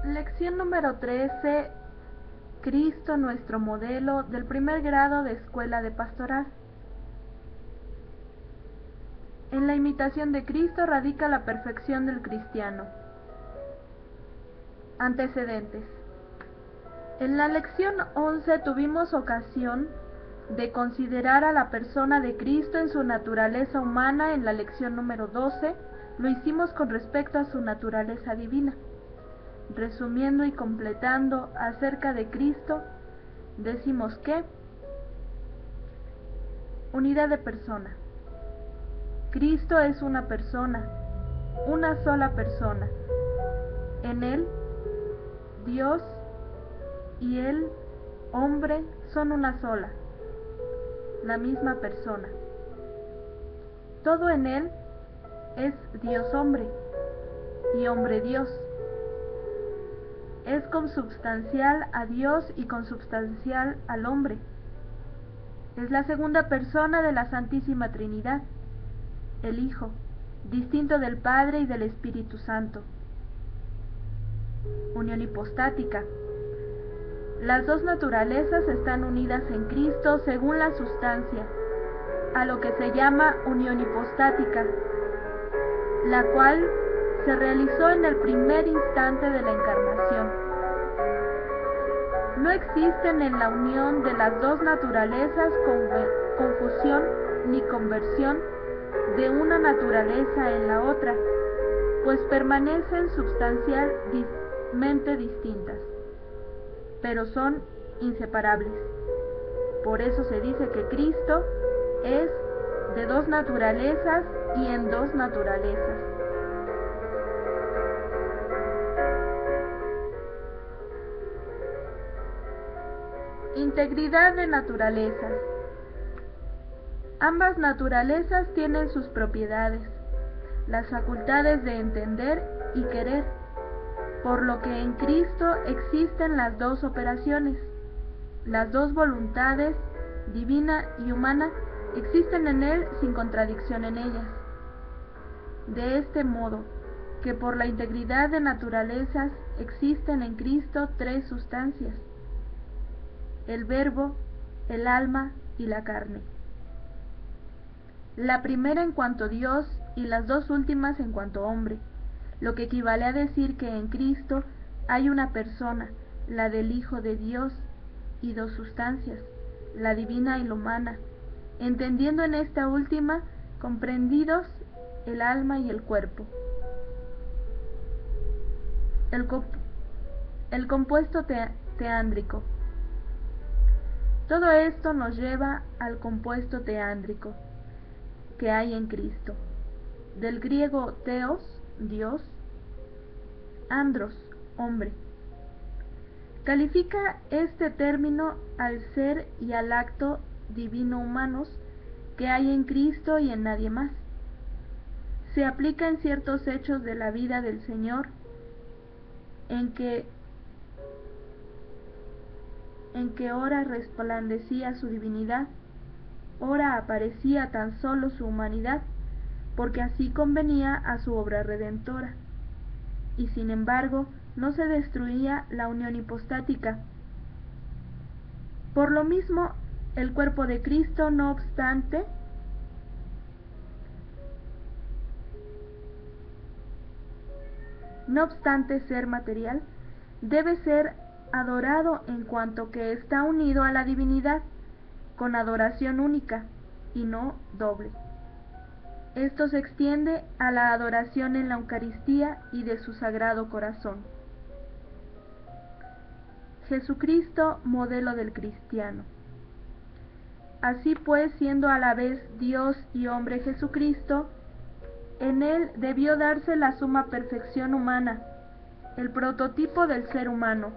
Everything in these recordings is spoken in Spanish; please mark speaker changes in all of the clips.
Speaker 1: Lección número 13. Cristo, nuestro modelo, del primer grado de Escuela de Pastoral. En la imitación de Cristo radica la perfección del cristiano. Antecedentes. En la lección 11 tuvimos ocasión de considerar a la persona de Cristo en su naturaleza humana. En la lección número 12 lo hicimos con respecto a su naturaleza divina. Resumiendo y completando acerca de Cristo, decimos que unidad de persona. Cristo es una persona, una sola persona. En Él, Dios y Él, hombre, son una sola, la misma persona. Todo en Él es Dios hombre y hombre Dios. Es consubstancial a Dios y consubstancial al hombre. Es la segunda persona de la Santísima Trinidad, el Hijo, distinto del Padre y del Espíritu Santo. Unión hipostática. Las dos naturalezas están unidas en Cristo según la sustancia, a lo que se llama unión hipostática, la cual se realizó en el primer instante de la encarnación. No existen en la unión de las dos naturalezas confusión ni conversión de una naturaleza en la otra, pues permanecen substancialmente distintas, pero son inseparables. Por eso se dice que Cristo es de dos naturalezas y en dos naturalezas. Integridad de naturalezas. Ambas naturalezas tienen sus propiedades, las facultades de entender y querer, por lo que en Cristo existen las dos operaciones. Las dos voluntades, divina y humana, existen en Él sin contradicción en ellas. De este modo, que por la integridad de naturalezas existen en Cristo tres sustancias: el Verbo, el alma y la carne. La primera en cuanto Dios y las dos últimas en cuanto hombre, lo que equivale a decir que en Cristo hay una persona, la del Hijo de Dios, y dos sustancias, la divina y la humana, entendiendo en esta última comprendidos el alma y el cuerpo. El compuesto teándrico. Todo esto nos lleva al compuesto teándrico que hay en Cristo, del griego theos, Dios, andros, hombre. Califica este término al ser y al acto divino humanos que hay en Cristo y en nadie más. Se aplica en ciertos hechos de la vida del Señor, en que ora resplandecía su divinidad, ora aparecía tan solo su humanidad, porque así convenía a su obra redentora, y sin embargo no se destruía la unión hipostática. Por lo mismo, el cuerpo de Cristo, no obstante ser material, debe ser adorado en cuanto que está unido a la divinidad, con adoración única y no doble. Esto se extiende a la adoración en la Eucaristía y de su Sagrado Corazón. Jesucristo, modelo del cristiano. Así pues, siendo a la vez Dios y hombre Jesucristo, en Él debió darse la suma perfección humana, el prototipo del ser humano,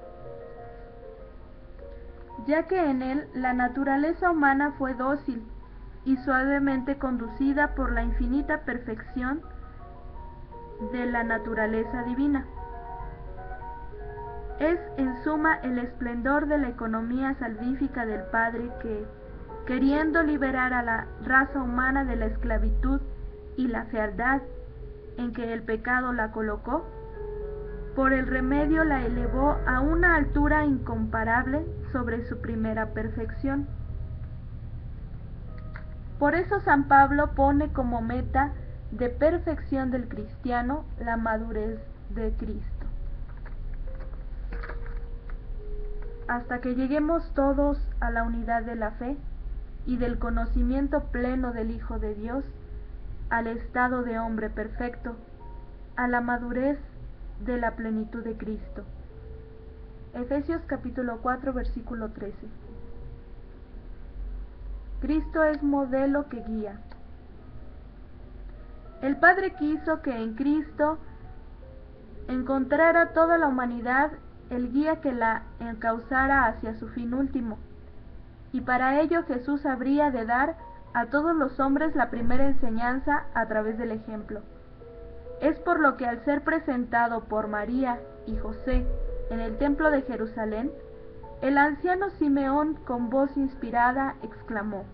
Speaker 1: ya que en Él la naturaleza humana fue dócil y suavemente conducida por la infinita perfección de la naturaleza divina. Es en suma el esplendor de la economía salvífica del Padre que, queriendo liberar a la raza humana de la esclavitud y la fealdad en que el pecado la colocó, por el remedio la elevó a una altura incomparable sobre su primera perfección. Por eso San Pablo pone como meta de perfección del cristiano la madurez de Cristo. Hasta que lleguemos todos a la unidad de la fe y del conocimiento pleno del Hijo de Dios, al estado de hombre perfecto, a la madurez de la plenitud de Cristo. Efesios capítulo 4, versículo 13. Cristo es modelo que guía. El Padre quiso que en Cristo encontrara toda la humanidad el guía que la encauzara hacia su fin último, y para ello Jesús habría de dar a todos los hombres la primera enseñanza a través del ejemplo. Es por lo que al ser presentado por María y José en el templo de Jerusalén, el anciano Simeón con voz inspirada exclamó: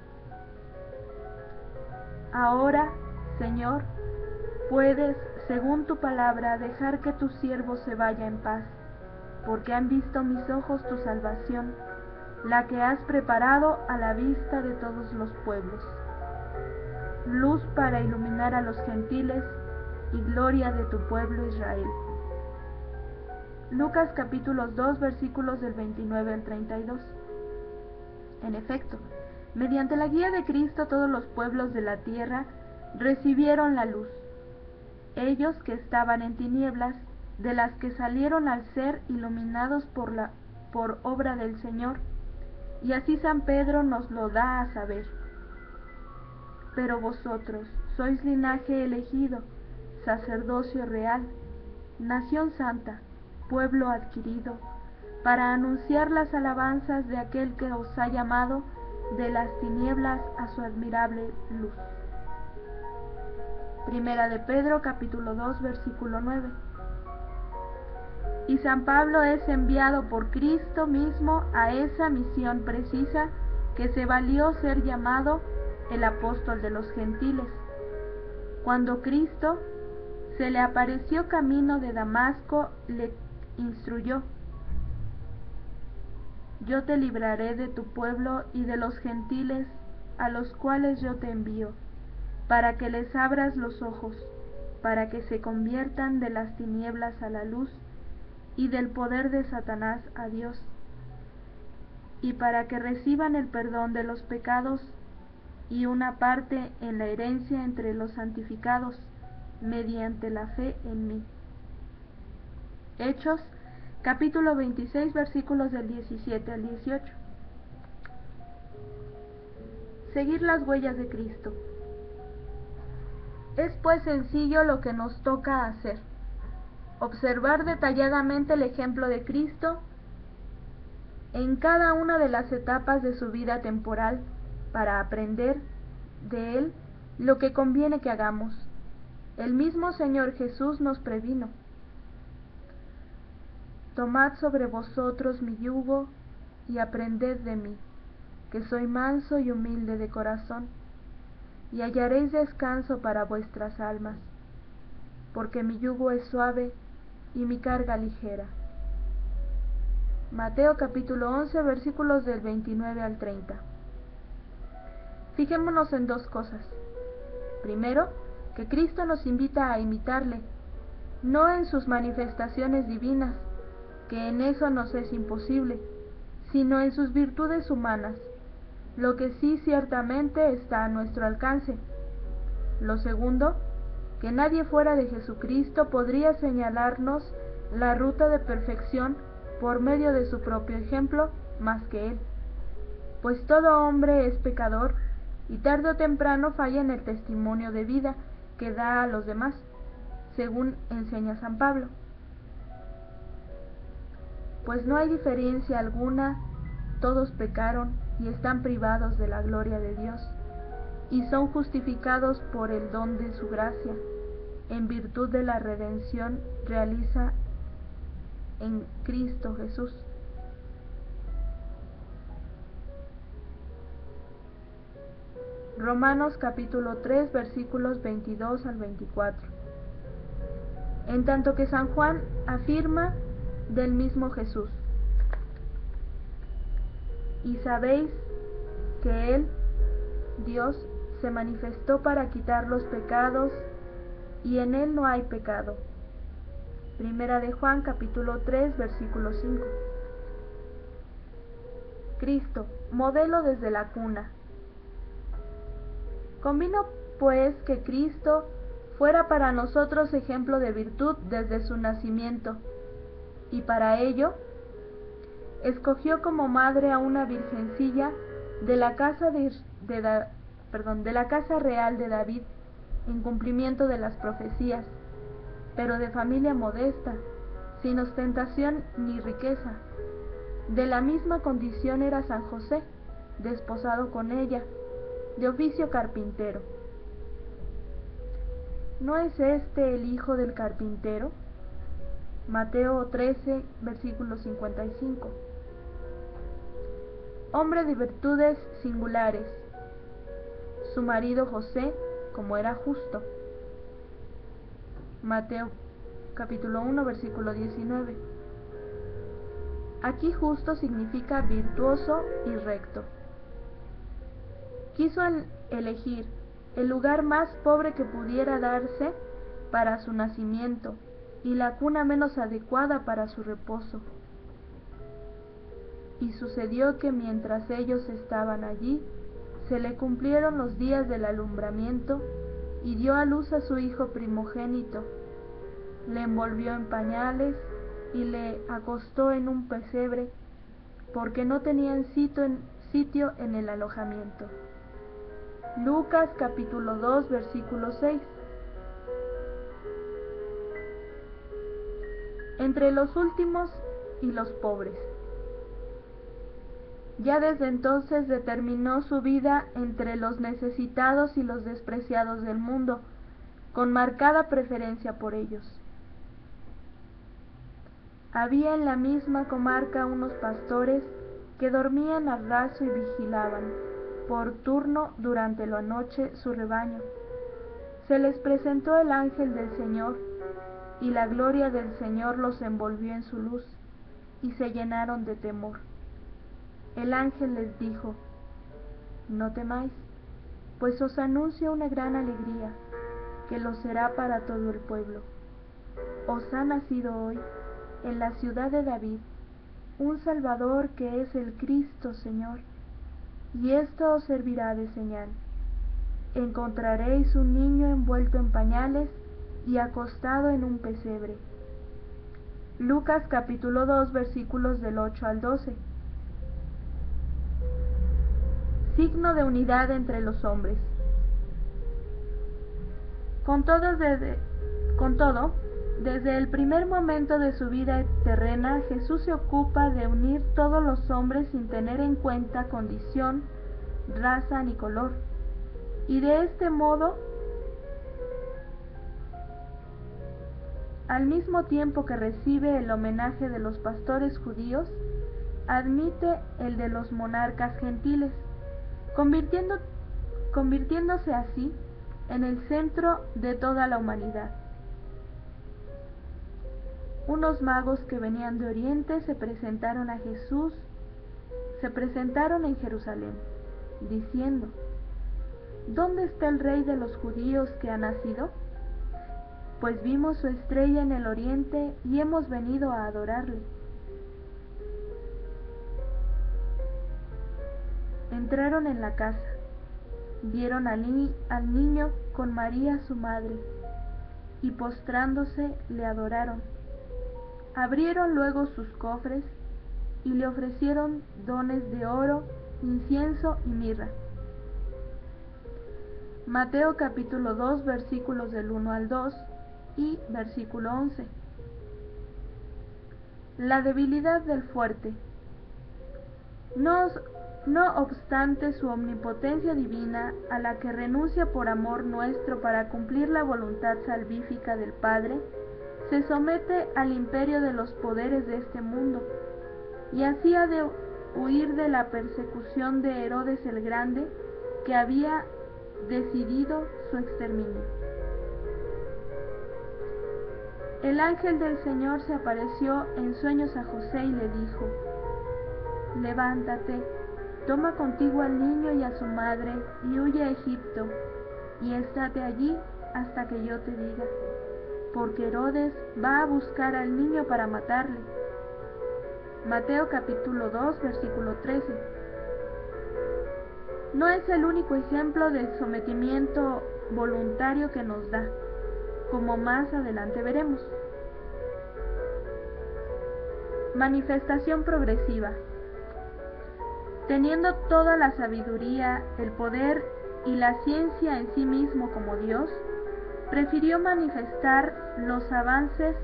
Speaker 1: Ahora, Señor, puedes, según tu palabra, dejar que tu siervo se vaya en paz, porque han visto mis ojos tu salvación, la que has preparado a la vista de todos los pueblos, luz para iluminar a los gentiles y gloria de tu pueblo Israel. Lucas capítulo 2, versículos del 29 al 32. En efecto, mediante la guía de Cristo todos los pueblos de la tierra recibieron la luz. Ellos que estaban en tinieblas, de las que salieron al ser iluminados por obra del Señor, y así San Pedro nos lo da a saber. Pero vosotros sois linaje elegido, sacerdocio real, nación santa, pueblo adquirido, para anunciar las alabanzas de aquel que os ha llamado de las tinieblas a su admirable luz. Primera de Pedro capítulo 2, versículo 9. Y San Pablo es enviado por Cristo mismo a esa misión precisa que se valió ser llamado el apóstol de los gentiles. Cuando Cristo se le apareció camino de Damasco, le instruyó: Yo te libraré de tu pueblo y de los gentiles a los cuales yo te envío, para que les abras los ojos, para que se conviertan de las tinieblas a la luz y del poder de Satanás a Dios, y para que reciban el perdón de los pecados y una parte en la herencia entre los santificados mediante la fe en mí. Hechos capítulo 26, versículos del 17 al 18. Seguir las huellas de Cristo. Es pues sencillo lo que nos toca hacer: observar detalladamente el ejemplo de Cristo en cada una de las etapas de su vida temporal, para aprender de él lo que conviene que hagamos. El mismo Señor Jesús nos previno: Tomad sobre vosotros mi yugo y aprended de mí, que soy manso y humilde de corazón, y hallaréis descanso para vuestras almas, porque mi yugo es suave y mi carga ligera. Mateo capítulo 11, versículos del 29 al 30. Fijémonos en dos cosas. Primero, que Cristo nos invita a imitarle, no en sus manifestaciones divinas, que en eso nos es imposible, sino en sus virtudes humanas, lo que sí ciertamente está a nuestro alcance. Lo segundo, que nadie fuera de Jesucristo podría señalarnos la ruta de perfección por medio de su propio ejemplo más que Él, pues todo hombre es pecador y tarde o temprano falla en el testimonio de vida que da a los demás, según enseña San Pablo. Pues no hay diferencia alguna, todos pecaron y están privados de la gloria de Dios, y son justificados por el don de su gracia, en virtud de la redención realiza en Cristo Jesús. Romanos capítulo 3, versículos 22 al 24. en tanto que San Juan afirma del mismo Jesús: y sabéis que Él, Dios, se manifestó para quitar los pecados, y en Él no hay pecado. Primera de Juan capítulo 3, versículo 5. Cristo, modelo desde la cuna. Convino pues que Cristo fuera para nosotros ejemplo de virtud desde su nacimiento, y para ello escogió como madre a una virgencilla de la casa de la casa real de David, en cumplimiento de las profecías, pero de familia modesta, sin ostentación ni riqueza. De la misma condición era San José, desposado con ella, de oficio carpintero. ¿No es este el hijo del carpintero? Mateo 13, versículo 55. Hombre de virtudes singulares. Su marido José, como era justo. Mateo capítulo 1, versículo 19. Aquí justo significa virtuoso y recto. Quiso elegir el lugar más pobre que pudiera darse para su nacimiento y la cuna menos adecuada para su reposo. Y sucedió que mientras ellos estaban allí, se le cumplieron los días del alumbramiento, y dio a luz a su hijo primogénito. Le envolvió en pañales y le acostó en un pesebre, porque no tenían sitio en el alojamiento. Lucas capítulo 2, versículo 6. Entre los últimos y los pobres. Ya desde entonces determinó su vida entre los necesitados y los despreciados del mundo, con marcada preferencia por ellos. Había en la misma comarca unos pastores que dormían a raso y vigilaban, por turno durante la noche, su rebaño. Se les presentó el ángel del Señor, y la gloria del Señor los envolvió en su luz, y se llenaron de temor. El ángel les dijo: no temáis, pues os anuncio una gran alegría, que lo será para todo el pueblo. Os ha nacido hoy, en la ciudad de David, un Salvador, que es el Cristo Señor. Y esto os servirá de señal: encontraréis un niño envuelto en pañales y acostado en un pesebre. Lucas capítulo 2, versículos del 8 al 12. Signo de unidad entre los hombres. Con todo, desde el primer momento de su vida terrena, Jesús se ocupa de unir todos los hombres sin tener en cuenta condición, raza ni color. Y de este modo, al mismo tiempo que recibe el homenaje de los pastores judíos, admite el de los monarcas gentiles, convirtiéndose así en el centro de toda la humanidad. Unos magos que venían de Oriente se presentaron en Jerusalén, diciendo: ¿dónde está el rey de los judíos que ha nacido? Pues vimos su estrella en el oriente y hemos venido a adorarle. Entraron en la casa, vieron al niño con María su madre, y postrándose le adoraron. Abrieron luego sus cofres y le ofrecieron dones de oro, incienso y mirra. Mateo capítulo 2, versículos del 1 al 2 y versículo 11. La debilidad del fuerte. No obstante su omnipotencia divina, a la que renuncia por amor nuestro para cumplir la voluntad salvífica del Padre, se somete al imperio de los poderes de este mundo, y así ha de huir de la persecución de Herodes el Grande, que había decidido su exterminio. El ángel del Señor se apareció en sueños a José y le dijo: Levántate, toma contigo al niño y a su madre y huye a Egipto, y estate allí hasta que yo te diga, porque Herodes va a buscar al niño para matarle. Mateo capítulo 2, versículo 13. No es el único ejemplo de sometimiento voluntario que nos da, como más adelante veremos. Manifestación progresiva. Teniendo toda la sabiduría, el poder y la ciencia en sí mismo como Dios, prefirió manifestar los avances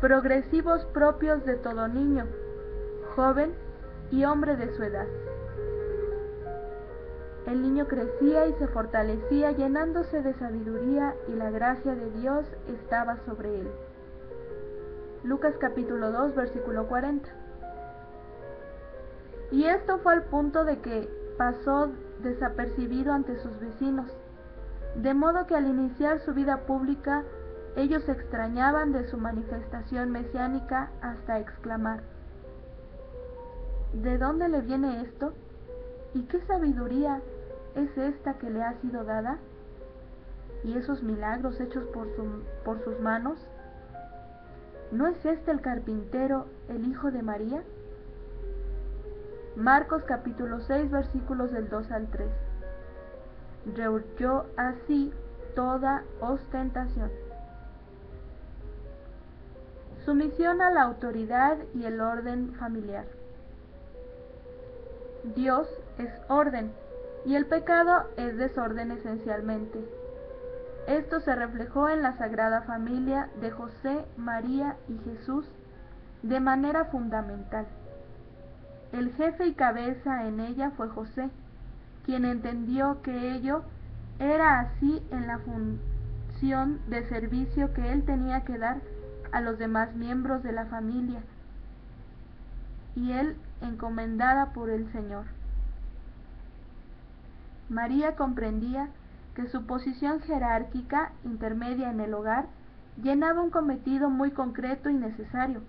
Speaker 1: progresivos propios de todo niño, joven y hombre de su edad. El niño crecía y se fortalecía llenándose de sabiduría y la gracia de Dios estaba sobre él. Lucas capítulo 2, versículo 40. Y esto fue al punto de que pasó desapercibido ante sus vecinos, de modo que al iniciar su vida pública, ellos se extrañaban de su manifestación mesiánica hasta exclamar: ¿de dónde le viene esto? ¿Y qué sabiduría es esta que le ha sido dada? ¿Y esos milagros hechos por sus manos? ¿No es este el carpintero, el hijo de María? Marcos capítulo 6, versículos del 2 al 3. Rehuyó así toda ostentación. Sumisión a la autoridad y el orden familiar. Dios es orden y el pecado es desorden esencialmente. Esto se reflejó en la Sagrada Familia de José, María y Jesús de manera fundamental. El jefe y cabeza en ella fue José, quien entendió que ello era así en la función de servicio que él tenía que dar a los demás miembros de la familia, y él encomendada por el Señor. María comprendía que su posición jerárquica intermedia en el hogar llenaba un cometido muy concreto y necesario.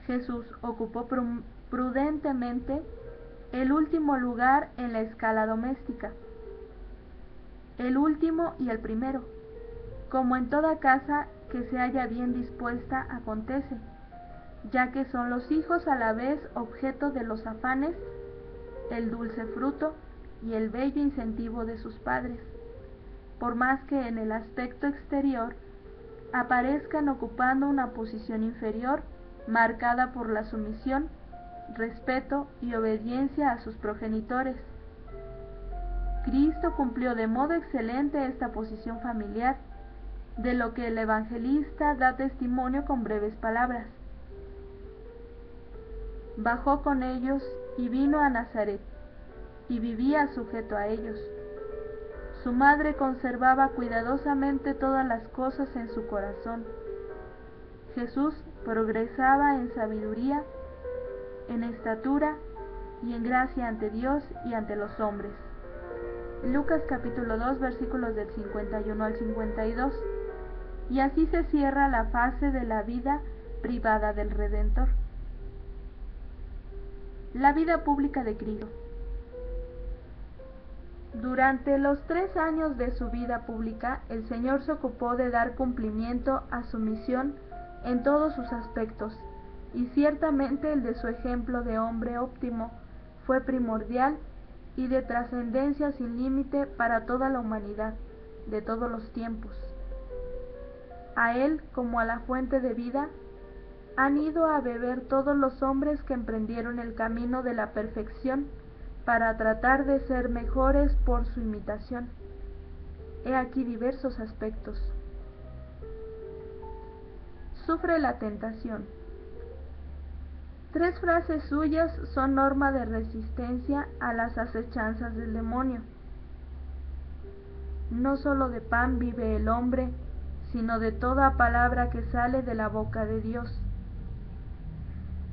Speaker 1: Jesús ocupó prudentemente el último lugar en la escala doméstica, el último y el primero, como en toda casa que se halla bien dispuesta acontece, ya que son los hijos a la vez objeto de los afanes, el dulce fruto y el bello incentivo de sus padres, por más que en el aspecto exterior aparezcan ocupando una posición inferior marcada por la sumisión, respeto y obediencia a sus progenitores. Cristo cumplió de modo excelente esta posición familiar, de lo que el evangelista da testimonio con breves palabras. Bajó con ellos y vino a Nazaret, y vivía sujeto a ellos. Su madre conservaba cuidadosamente todas las cosas en su corazón. Jesús progresaba en sabiduría, en estatura y en gracia ante Dios y ante los hombres. Lucas capítulo 2, versículos del 51 al 52. Y así se cierra la fase de la vida privada del Redentor. La vida pública de Cristo. Durante los 3 años de su vida pública, el Señor se ocupó de dar cumplimiento a su misión en todos sus aspectos, y ciertamente el de su ejemplo de hombre óptimo fue primordial y de trascendencia sin límite para toda la humanidad de todos los tiempos. A él, como a la fuente de vida, han ido a beber todos los hombres que emprendieron el camino de la perfección para tratar de ser mejores por su imitación. He aquí diversos aspectos. Sufre la tentación. 3 frases suyas son norma de resistencia a las acechanzas del demonio. No solo de pan vive el hombre, sino de toda palabra que sale de la boca de Dios.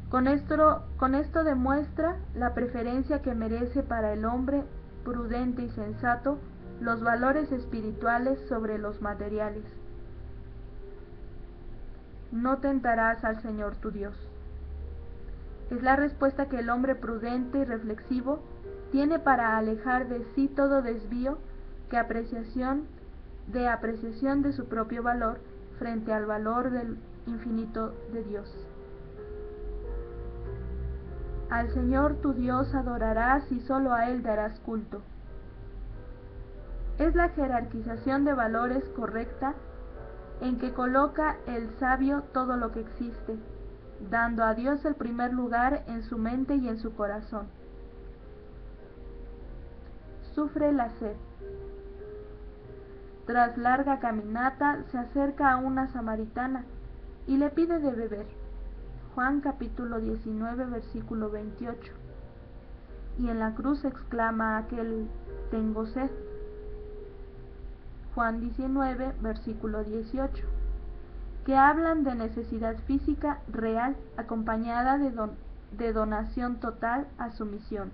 Speaker 1: Con esto demuestra la preferencia que merece para el hombre prudente y sensato los valores espirituales sobre los materiales. no tentarás al Señor tu Dios. Es la respuesta que el hombre prudente y reflexivo tiene para alejar de sí todo desvío de apreciación de su propio valor frente al valor del infinito de Dios. Al Señor tu Dios adorarás y solo a Él darás culto. Es la jerarquización de valores correcta en que coloca el sabio todo lo que existe, dando a Dios el primer lugar en su mente y en su corazón. Sufre la sed. Tras larga caminata se acerca a una samaritana y le pide de beber. Juan capítulo 19 versículo 28. Y en la cruz exclama aquel: tengo sed. Juan 19 versículo 18. Que hablan de necesidad física real acompañada de donación total a su misión.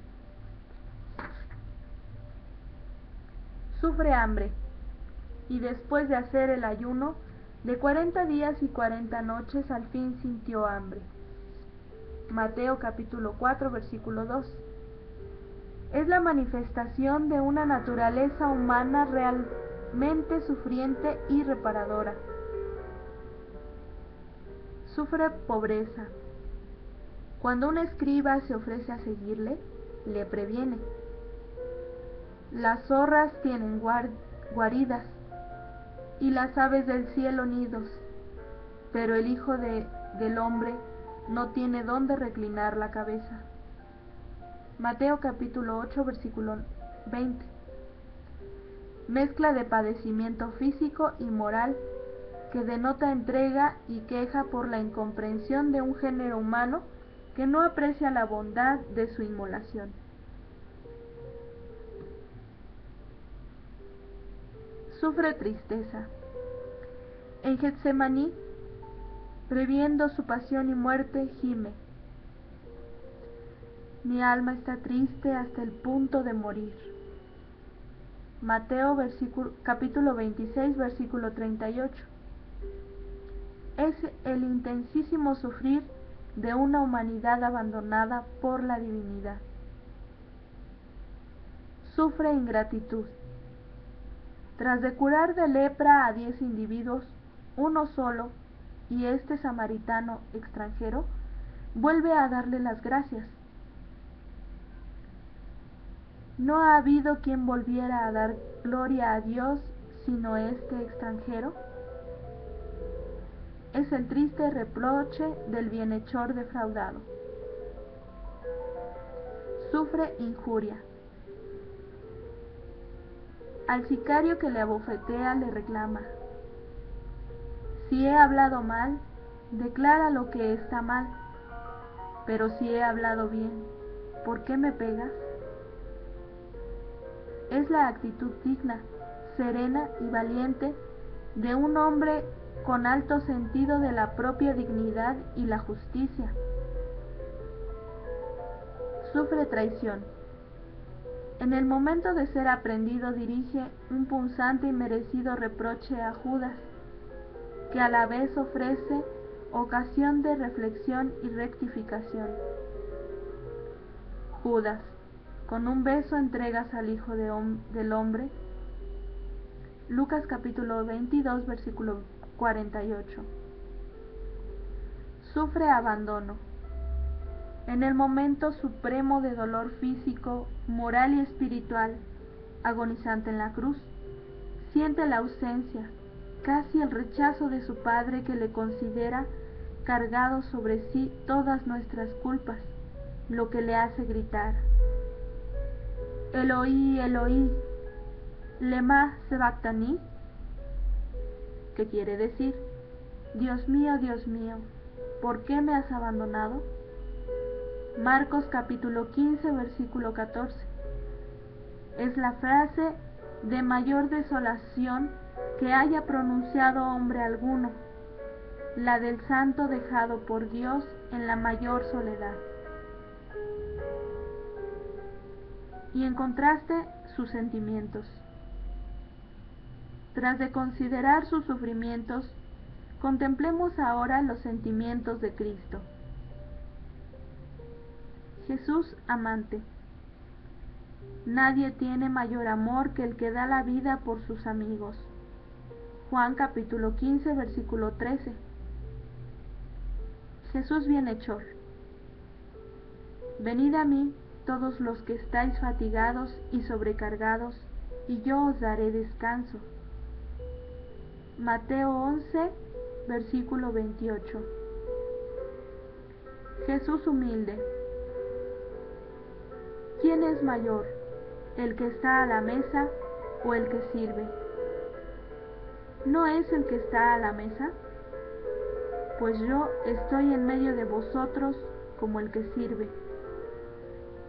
Speaker 1: Sufre hambre, y después de hacer el ayuno de 40 días y 40 noches al fin sintió hambre. Mateo capítulo 4 versículo 2. Es la manifestación de una naturaleza humana realmente sufriente y reparadora. Sufre pobreza. Cuando un escriba se ofrece a seguirle, le previene: las zorras tienen guaridas y las aves del cielo nidos, pero el Hijo del Hombre no tiene dónde reclinar la cabeza. Mateo capítulo 8 versículo 20. Mezcla de padecimiento físico y moral que denota entrega y queja por la incomprensión de un género humano que no aprecia la bondad de su inmolación. Sufre tristeza. En Getsemaní, previendo su pasión y muerte, gime: mi alma está triste hasta el punto de morir. Mateo capítulo 26 versículo 38. Es el intensísimo sufrir de una humanidad abandonada por la divinidad. Sufre ingratitud. Tras de curar de lepra a 10 individuos, uno solo, y este samaritano extranjero, vuelve a darle las gracias. ¿No ha habido quien volviera a dar gloria a Dios sino este extranjero? Es el triste reproche del bienhechor defraudado. Sufre injuria. Al sicario que le abofetea le reclama: si he hablado mal, declara lo que está mal, pero si he hablado bien, ¿por qué me pegas? Es la actitud digna, serena y valiente de un hombre con alto sentido de la propia dignidad y la justicia. Sufre traición. En el momento de ser aprendido dirige un punzante y merecido reproche a Judas, que a la vez ofrece ocasión de reflexión y rectificación. Judas, con un beso entregas al Hijo del Hombre. Lucas capítulo 22 versículo 48. Sufre abandono. En el momento supremo de dolor físico, moral y espiritual, agonizante en la cruz, siente la ausencia, casi el rechazo de su Padre, que le considera cargado sobre sí todas nuestras culpas, lo que le hace gritar: Eloí, Eloí, lema sabactani, que quiere decir: Dios mío, ¿por qué me has abandonado? Marcos capítulo 15 versículo 14. Es la frase de mayor desolación que haya pronunciado hombre alguno, la del santo dejado por Dios en la mayor soledad. Y en contraste, sus sentimientos. Tras de considerar sus sufrimientos, Contemplemos ahora los sentimientos de Cristo. Jesús amante. Nadie tiene mayor amor que el que da la vida por sus amigos. Juan capítulo 15, versículo 13. Jesús bienhechor. Venid a mí todos los que estáis fatigados y sobrecargados, y yo os daré descanso. Mateo 11, versículo 28. Jesús humilde. ¿Quién es mayor, el que está a la mesa o el que sirve? ¿No es el que está a la mesa? Pues yo estoy en medio de vosotros como el que sirve.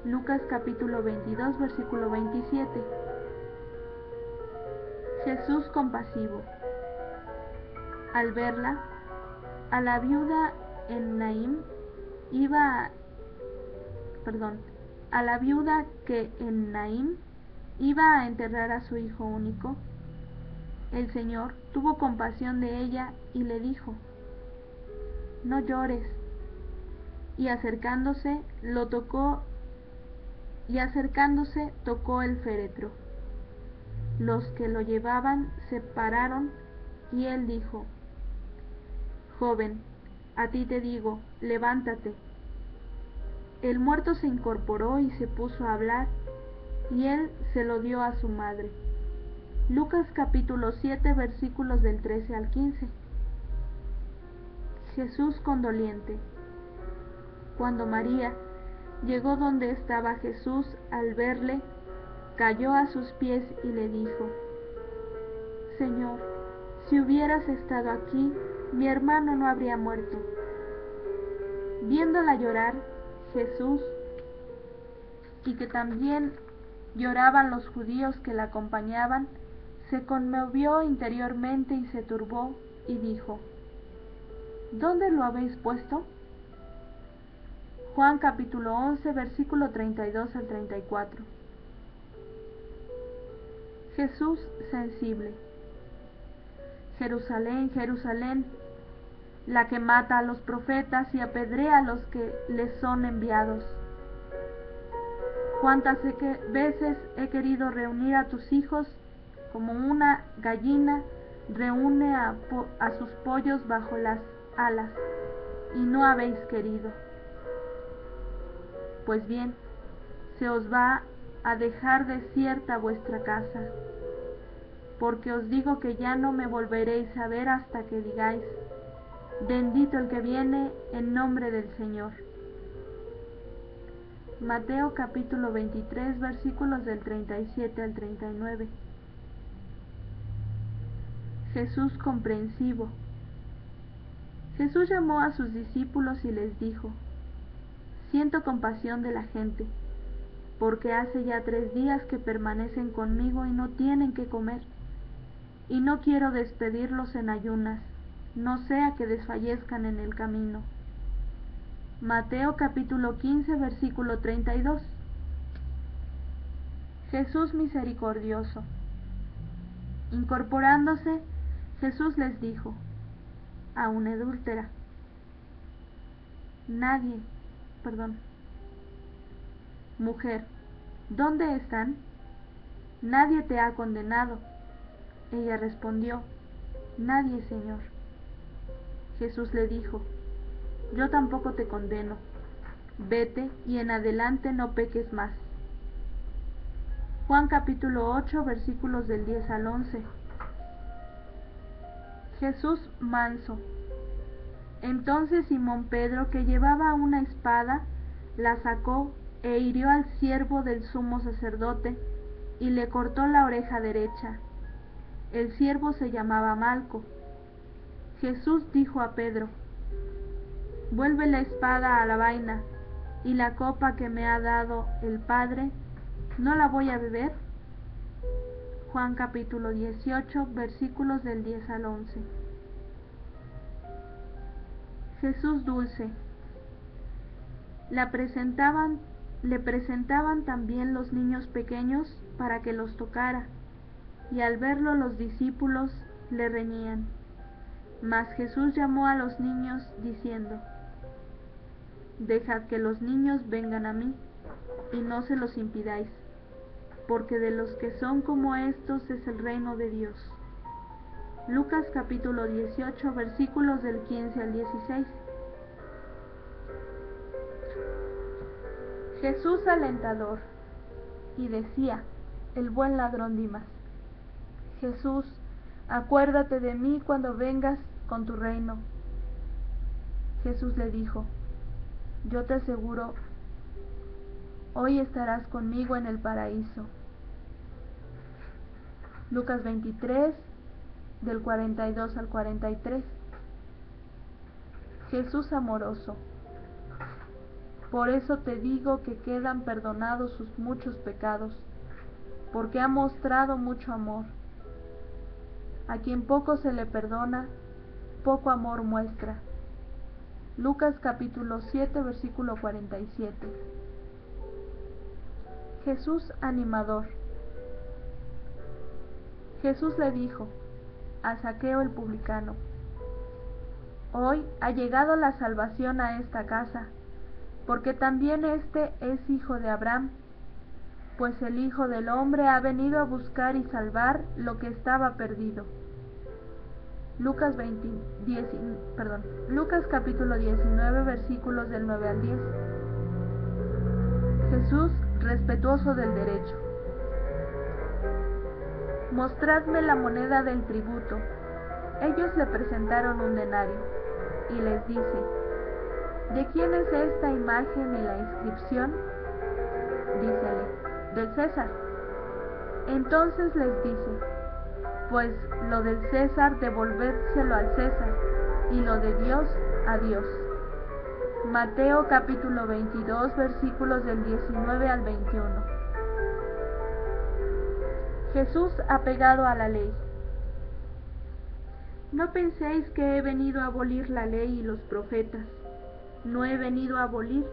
Speaker 1: Lucas capítulo 22, versículo 27. Jesús compasivo. Al verla, a la viuda que en Naín iba a enterrar a su hijo único, el Señor tuvo compasión de ella y le dijo: no llores. Y acercándose tocó el féretro. Los que lo llevaban se pararon y él dijo: joven, a ti te digo, levántate. El muerto se incorporó y se puso a hablar, y él se lo dio a su madre. Lucas capítulo 7, versículos del 13 al 15. Jesús condoliente. Cuando María llegó donde estaba Jesús, al verle, cayó a sus pies y le dijo: Señor, si hubieras estado aquí, mi hermano no habría muerto. Viéndola llorar, Jesús, y que también lloraban los judíos que la acompañaban, se conmovió interiormente y se turbó, y dijo: ¿dónde lo habéis puesto? Juan capítulo 11, versículo 32 al 34. Jesús sensible. Jerusalén, Jerusalén, la que mata a los profetas y apedrea a los que les son enviados. ¿Cuántas veces he querido reunir a tus hijos como una gallina reúne a sus pollos bajo las alas, y no habéis querido? Pues bien, se os va a dejar desierta vuestra casa, porque os digo que ya no me volveréis a ver hasta que digáis: bendito el que viene en nombre del Señor. Mateo capítulo 23, versículos del 37 al 39. Jesús comprensivo. Jesús llamó a sus discípulos y les dijo: siento compasión de la gente, porque hace ya 3 días que permanecen conmigo y no tienen que comer, y no quiero despedirlos en ayunas, no sea que desfallezcan en el camino. Mateo capítulo 15, versículo 32. Jesús misericordioso. Incorporándose, Jesús les dijo a una adúltera: mujer, ¿dónde están? Nadie te ha condenado. Ella respondió: nadie, Señor. Jesús le dijo: yo tampoco te condeno. Vete y en adelante no peques más. Juan capítulo 8, versículos del 10 al 11. Jesús manso. Entonces Simón Pedro, que llevaba una espada, la sacó e hirió al siervo del sumo sacerdote y le cortó la oreja derecha. El siervo se llamaba Malco. Jesús dijo a Pedro: vuelve la espada a la vaina, y la copa que me ha dado el Padre, ¿no la voy a beber? Juan capítulo 18, versículos del 10 al 11. Jesús dulce. Le presentaban también los niños pequeños para que los tocara, y al verlo los discípulos le reñían: Mas Jesús llamó a los niños, diciendo: Dejad que los niños vengan a mí, y no se los impidáis, porque de los que son como estos es el reino de Dios. Lucas capítulo 18, versículos del 15 al 16. Jesús alentador. Y decía el buen ladrón Dimas: Jesús, acuérdate de mí cuando vengas con tu reino. Jesús le dijo: Yo te aseguro, hoy estarás conmigo en el paraíso. Lucas 23, del 42 al 43. Jesús amoroso. Por eso te digo que quedan perdonados sus muchos pecados, porque ha mostrado mucho amor. A quien poco se le perdona, poco amor muestra. Lucas capítulo 7, versículo 47. Jesús animador. Jesús le dijo a Zaqueo el publicano: Hoy ha llegado la salvación a esta casa, porque también este es hijo de Abraham, pues el Hijo del Hombre ha venido a buscar y salvar lo que estaba perdido. Lucas capítulo 19, versículos del 9 al 10. Jesús respetuoso del derecho. Mostradme la moneda del tributo. Ellos le presentaron un denario, y les dice: ¿De quién es esta imagen y la inscripción? Dícele: del César. Entonces les dice: Pues lo del César devolvédselo al César, y lo de Dios a Dios. Mateo capítulo 22, versículos del 19 al 21. Jesús apegado a la ley. No penséis que he venido a abolir la ley y los profetas. No he venido a abolir,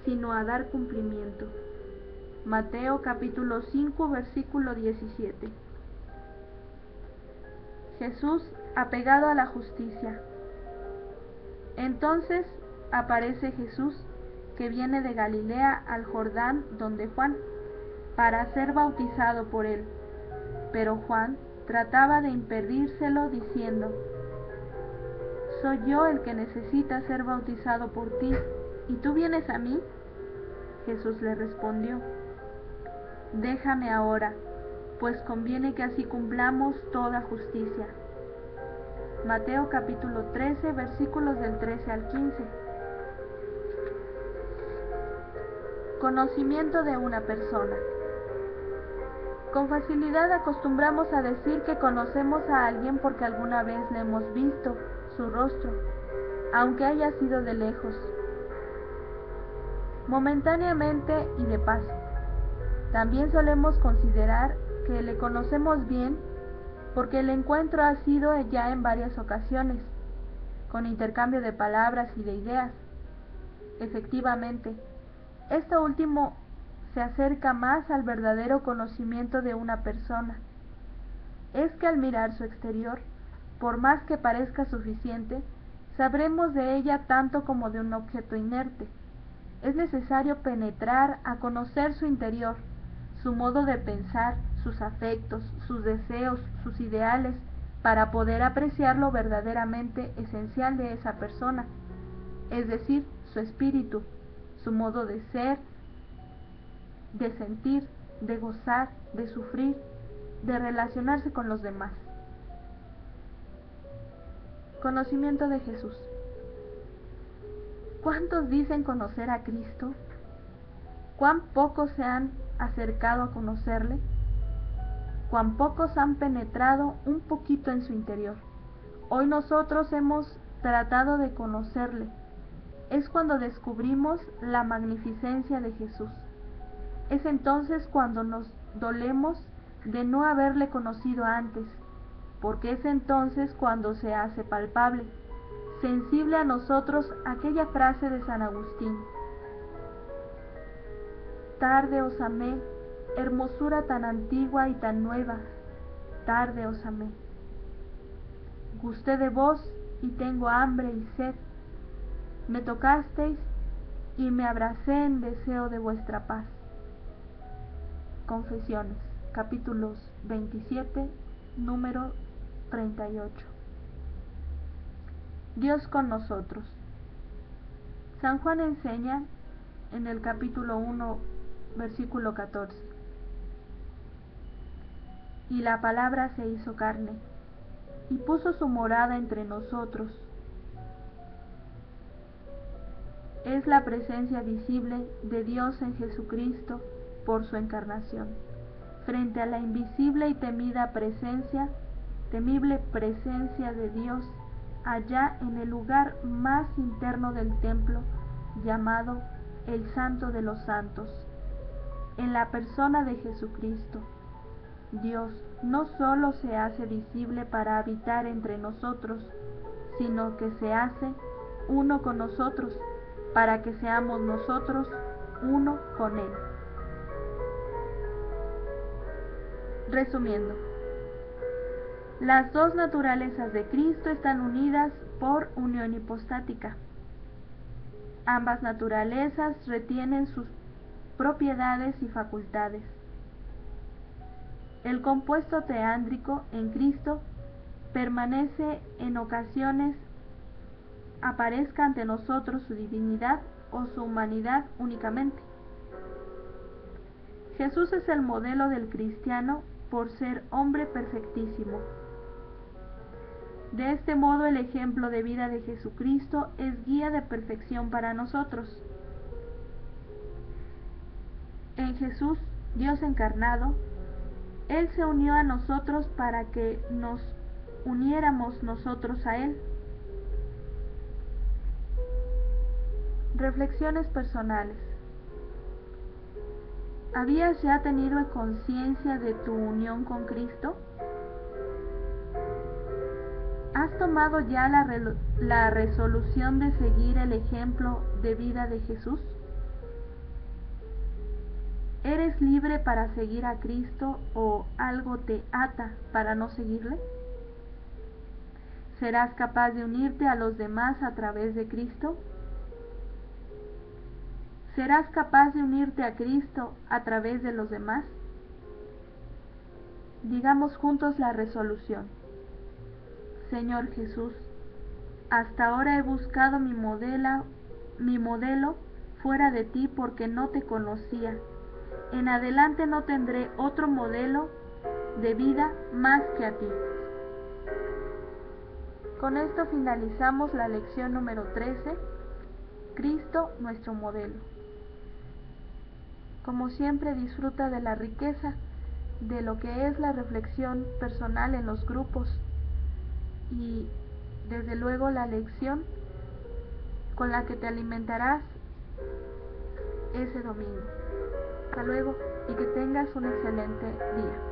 Speaker 1: sino a dar cumplimiento. Mateo capítulo 5, versículo 17. Jesús apegado a la justicia. Entonces aparece Jesús, que viene de Galilea al Jordán donde Juan, para ser bautizado por él. Pero Juan trataba de impedírselo, diciendo: ¿Soy yo el que necesita ser bautizado por ti, y tú vienes a mí? Jesús le respondió: Déjame ahora, pues conviene que así cumplamos toda justicia. Mateo capítulo 13, versículos del 13 al 15. Conocimiento de una persona. Con facilidad acostumbramos a decir que conocemos a alguien porque alguna vez le hemos visto su rostro, aunque haya sido de lejos, momentáneamente y de paso. También solemos considerar que le conocemos bien porque el encuentro ha sido ya en varias ocasiones, con intercambio de palabras y de ideas. Efectivamente, esto último se acerca más al verdadero conocimiento de una persona. Es que al mirar su exterior, por más que parezca suficiente, sabremos de ella tanto como de un objeto inerte. Es necesario penetrar a conocer su interior, su modo de pensar, sus afectos, sus deseos, sus ideales, para poder apreciar lo verdaderamente esencial de esa persona, es decir, su espíritu, su modo de ser, de sentir, de gozar, de sufrir, de relacionarse con los demás. Conocimiento de Jesús. ¿Cuántos dicen conocer a Cristo? ¿Cuán pocos se han acercado a conocerle? ¿Cuán pocos han penetrado un poquito en su interior? Hoy nosotros hemos tratado de conocerle. Es cuando descubrimos la magnificencia de Jesús. Es entonces cuando nos dolemos de no haberle conocido antes, porque es entonces cuando se hace palpable, sensible a nosotros aquella frase de San Agustín: tarde os amé, hermosura tan antigua y tan nueva, tarde os amé. Gusté de vos y tengo hambre y sed. Me tocasteis y me abracé en deseo de vuestra paz. Confesiones, capítulos 27, número 38. Dios con nosotros. San Juan enseña en el capítulo 1, versículo 14. Y la palabra se hizo carne, y puso su morada entre nosotros. Es la presencia visible de Dios en Jesucristo por su encarnación, frente a la invisible y temible presencia de Dios allá en el lugar más interno del templo, llamado el Santo de los Santos. En la persona de Jesucristo, Dios no solo se hace visible para habitar entre nosotros, sino que se hace uno con nosotros, para que seamos nosotros uno con Él. Resumiendo, las dos naturalezas de Cristo están unidas por unión hipostática. Ambas naturalezas retienen sus propiedades y facultades. El compuesto teándrico en Cristo permanece en ocasiones aparezca ante nosotros su divinidad o su humanidad únicamente. Jesús es el modelo del cristiano por ser hombre perfectísimo. De este modo, el ejemplo de vida de Jesucristo es guía de perfección para nosotros. En Jesús, Dios encarnado, Él se unió a nosotros para que nos uniéramos nosotros a Él. Reflexiones personales. ¿Habías ya tenido conciencia de tu unión con Cristo? ¿Has tomado ya la resolución de seguir el ejemplo de vida de Jesús? ¿Eres libre para seguir a Cristo o algo te ata para no seguirle? ¿Serás capaz de unirte a los demás a través de Cristo? ¿Serás capaz de unirte a Cristo a través de los demás? Digamos juntos la resolución. Señor Jesús, hasta ahora he buscado mi modelo fuera de ti porque no te conocía. En adelante no tendré otro modelo de vida más que a ti. Con esto finalizamos la lección número 13, Cristo nuestro modelo. Como siempre, disfruta de la riqueza de lo que es la reflexión personal en los grupos y desde luego la lección con la que te alimentarás ese domingo. Hasta luego y que tengas un excelente día.